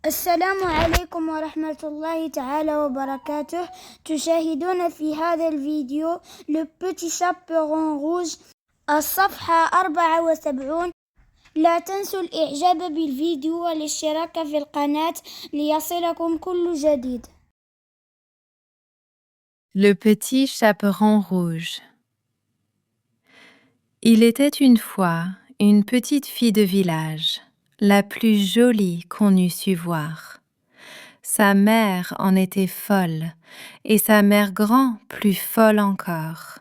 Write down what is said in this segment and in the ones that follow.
السلام عليكم ورحمة الله تعالى وبركاته. تشاهدون في هذا الفيديو Le Petit Chaperon Rouge الصفحة 74. لا تنسوا الإعجاب بالفيديو والاشتراك في القناة ليصلكم كل جديد. Le petit chaperon rouge. Il était une fois une petite fille de village, la plus jolie qu'on eût su voir. Sa mère en était folle, et sa mère grand plus folle encore.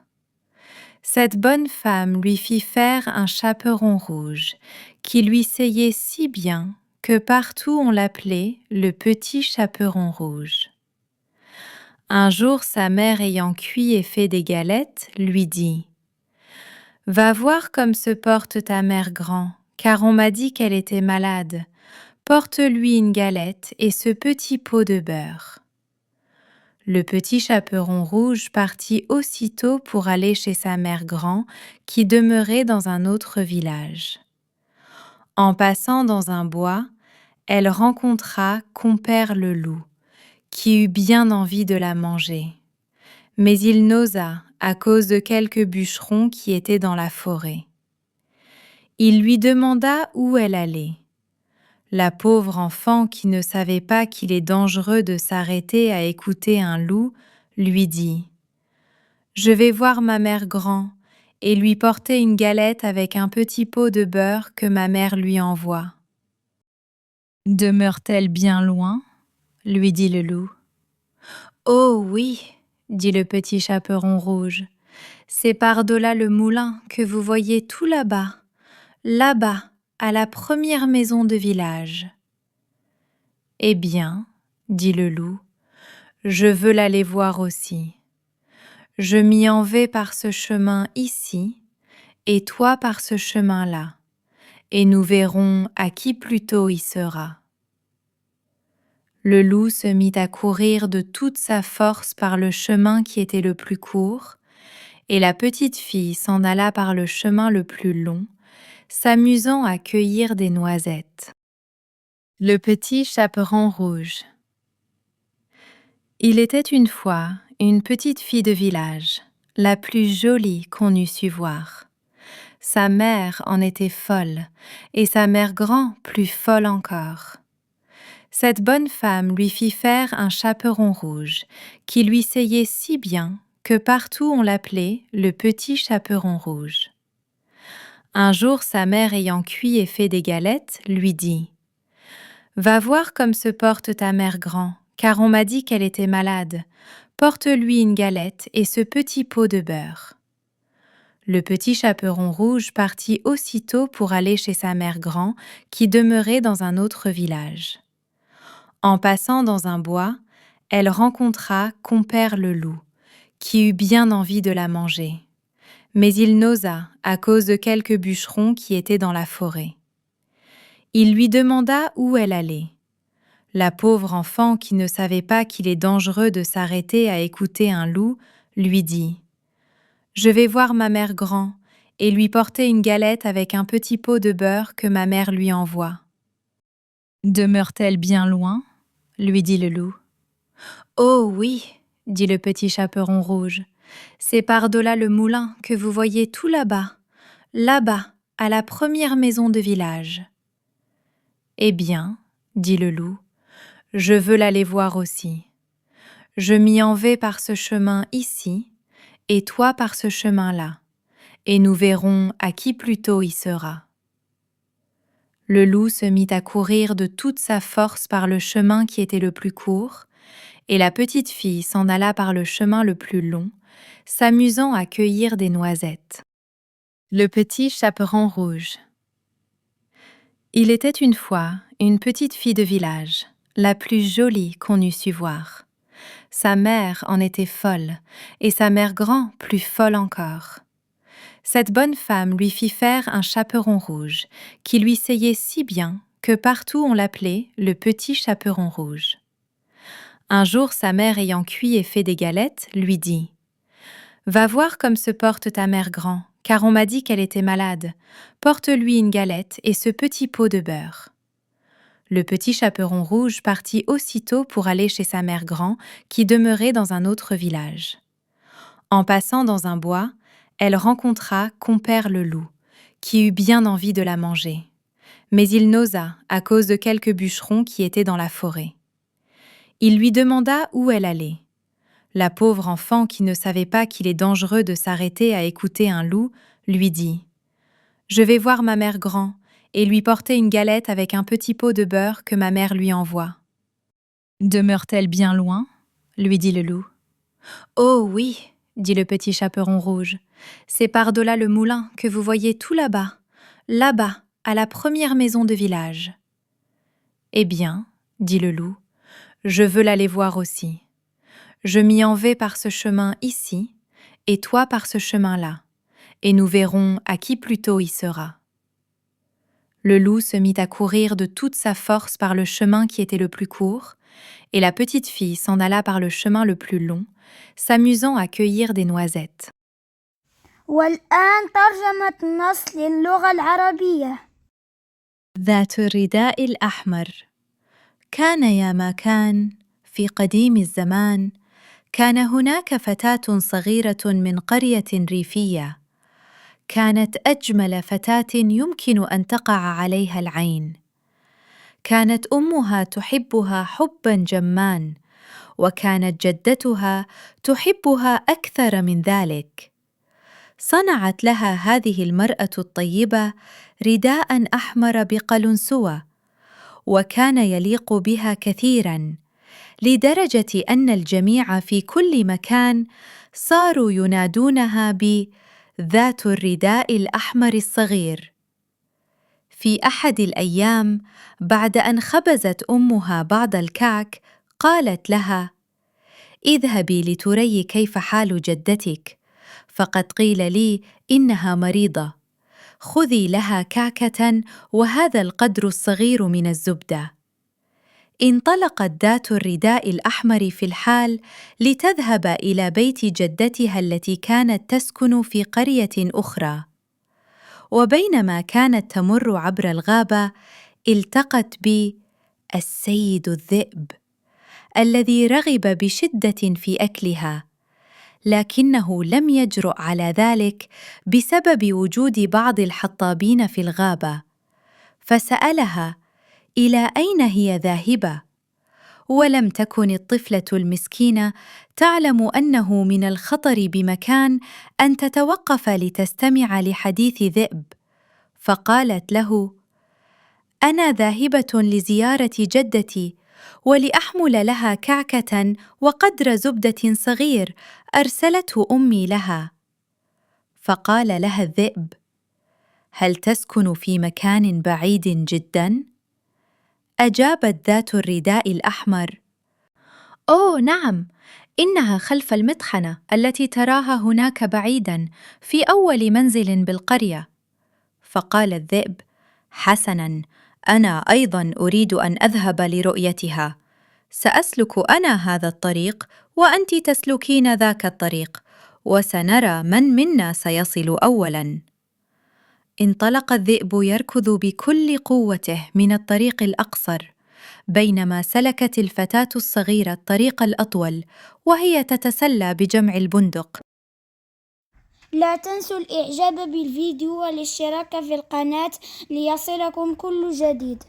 Cette bonne femme lui fit faire un chaperon rouge, qui lui seyait si bien que partout on l'appelait le petit chaperon rouge. Un jour, sa mère ayant cuit et fait des galettes, lui dit « Va voir comme se porte ta mère grand, car on m'a dit qu'elle était malade. Porte-lui une galette et ce petit pot de beurre. » Le petit chaperon rouge partit aussitôt pour aller chez sa mère grand, qui demeurait dans un autre village. En passant dans un bois, elle rencontra Compère le loup, qui eut bien envie de la manger. Mais il n'osa à cause de quelques bûcherons qui étaient dans la forêt. Il lui demanda où elle allait. La pauvre enfant, qui ne savait pas qu'il est dangereux de s'arrêter à écouter un loup, lui dit « Je vais voir ma mère grand et lui porter une galette avec un petit pot de beurre que ma mère lui envoie. »« Demeure-t-elle bien loin ?» lui dit le loup. « Oh oui !» dit le petit chaperon rouge. « C'est par-delà le moulin que vous voyez tout là-bas, à la première maison de village. » « Eh bien, dit le loup, je veux l'aller voir aussi. Je m'y en vais par ce chemin ici, et toi par ce chemin-là, et nous verrons à qui plus tôt y sera. » Le loup se mit à courir de toute sa force par le chemin qui était le plus court, et la petite fille s'en alla par le chemin le plus long, s'amusant à cueillir des noisettes. Le petit chaperon rouge. Il était une fois une petite fille de village, la plus jolie qu'on eût su voir. Sa mère en était folle, et sa mère grand plus folle encore. Cette bonne femme lui fit faire un chaperon rouge, qui lui seyait si bien que partout on l'appelait le petit chaperon rouge. Un jour, sa mère ayant cuit et fait des galettes, lui dit « Va voir comme se porte ta mère grand, car on m'a dit qu'elle était malade. Porte-lui une galette et ce petit pot de beurre. » Le petit chaperon rouge partit aussitôt pour aller chez sa mère grand, qui demeurait dans un autre village. En passant dans un bois, elle rencontra Compère le loup, qui eut bien envie de la manger. Mais il n'osa à cause de quelques bûcherons qui étaient dans la forêt. Il lui demanda où elle allait. La pauvre enfant, qui ne savait pas qu'il est dangereux de s'arrêter à écouter un loup, lui dit « Je vais voir ma mère grand et lui porter une galette avec un petit pot de beurre que ma mère lui envoie. »« Demeure-t-elle bien loin ?» lui dit le loup. « Oh oui !» dit le petit chaperon rouge. « C'est par-delà le moulin que vous voyez tout là-bas, à la première maison de village. »« Eh bien, dit le loup, je veux l'aller voir aussi. Je m'y en vais par ce chemin ici, et toi par ce chemin-là, et nous verrons à qui plus tôt y sera. » Le loup se mit à courir de toute sa force par le chemin qui était le plus court, et la petite fille s'en alla par le chemin le plus long, s'amusant à cueillir des noisettes. Le petit chaperon rouge. Il était une fois une petite fille de village, la plus jolie qu'on eût su voir. Sa mère en était folle, et sa mère grand plus folle encore. Cette bonne femme lui fit faire un chaperon rouge, qui lui seyait si bien que partout on l'appelait le petit chaperon rouge. Un jour, sa mère ayant cuit et fait des galettes, lui dit « Va voir comme se porte ta mère grand, car on m'a dit qu'elle était malade. Porte-lui une galette et ce petit pot de beurre. » Le petit chaperon rouge partit aussitôt pour aller chez sa mère grand, qui demeurait dans un autre village. En passant dans un bois, elle rencontra Compère le loup, qui eut bien envie de la manger. Mais il n'osa à cause de quelques bûcherons qui étaient dans la forêt. Il lui demanda où elle allait. La pauvre enfant, qui ne savait pas qu'il est dangereux de s'arrêter à écouter un loup, lui dit « Je vais voir ma mère grand et lui porter une galette avec un petit pot de beurre que ma mère lui envoie. »« Demeure-t-elle bien loin ?» lui dit le loup. « Oh oui !» dit le petit chaperon rouge. « C'est par-delà le moulin que vous voyez tout là-bas, à la première maison de village. »« Eh bien, dit le loup, je veux l'aller voir aussi. Je m'y en vais par ce chemin ici, et toi par ce chemin-là, et nous verrons à qui plus tôt y sera. » Le loup se mit à courir de toute sa force par le chemin qui était le plus court, et la petite fille s'en alla par le chemin le plus long, s'amusant à cueillir des noisettes. والآن ترجمة النص للغة العربية. ذات الرداء الأحمر. كان يا ما كان في قديم الزمان، كان هناك فتاة صغيرة من قرية ريفية، كانت أجمل فتاة يمكن أن تقع عليها العين. كانت أمها تحبها حباً جماً، وكانت جدتها تحبها أكثر من ذلك. صنعت لها هذه المرأة الطيبة رداءً أحمر بقلنسوة، وكان يليق بها كثيراً، لدرجة أن الجميع في كل مكان صاروا ينادونها بذات الرداء الأحمر الصغير. في أحد الأيام، بعد أن خبزت أمها بعض الكعك، قالت لها: اذهبي لتري كيف حال جدتك، فقد قيل لي إنها مريضة. خذي لها كعكة وهذا القدر الصغير من الزبدة. انطلقت ذات الرداء الأحمر في الحال لتذهب إلى بيت جدتها التي كانت تسكن في قرية أخرى. وبينما كانت تمر عبر الغابة، التقت بالسيد الذئب الذي رغب بشدة في أكلها، لكنه لم يجرؤ على ذلك بسبب وجود بعض الحطابين في الغابة، فسألها إلى أين هي ذاهبة؟ ولم تكن الطفلة المسكينة تعلم أنه من الخطر بمكان أن تتوقف لتستمع لحديث ذئب، فقالت له: أنا ذاهبة لزيارة جدتي ولأحمل لها كعكة وقدر زبدة صغير أرسلته أمي لها. فقال لها الذئب: هل تسكن في مكان بعيد جداً؟ أجابت ذات الرداء الأحمر: أوه نعم، إنها خلف المطحنة التي تراها هناك بعيداً في أول منزل بالقرية. فقال الذئب: حسناً، أنا أيضاً أريد أن أذهب لرؤيتها. سأسلك أنا هذا الطريق وأنت تسلكين ذاك الطريق، وسنرى من منا سيصل أولاً. انطلق الذئب يركض بكل قوته من الطريق الأقصر، بينما سلكت الفتاة الصغيرة الطريق الأطول وهي تتسلى بجمع البندق. لا تنسوا الإعجاب بالفيديو والاشتراك في القناة ليصلكم كل جديد.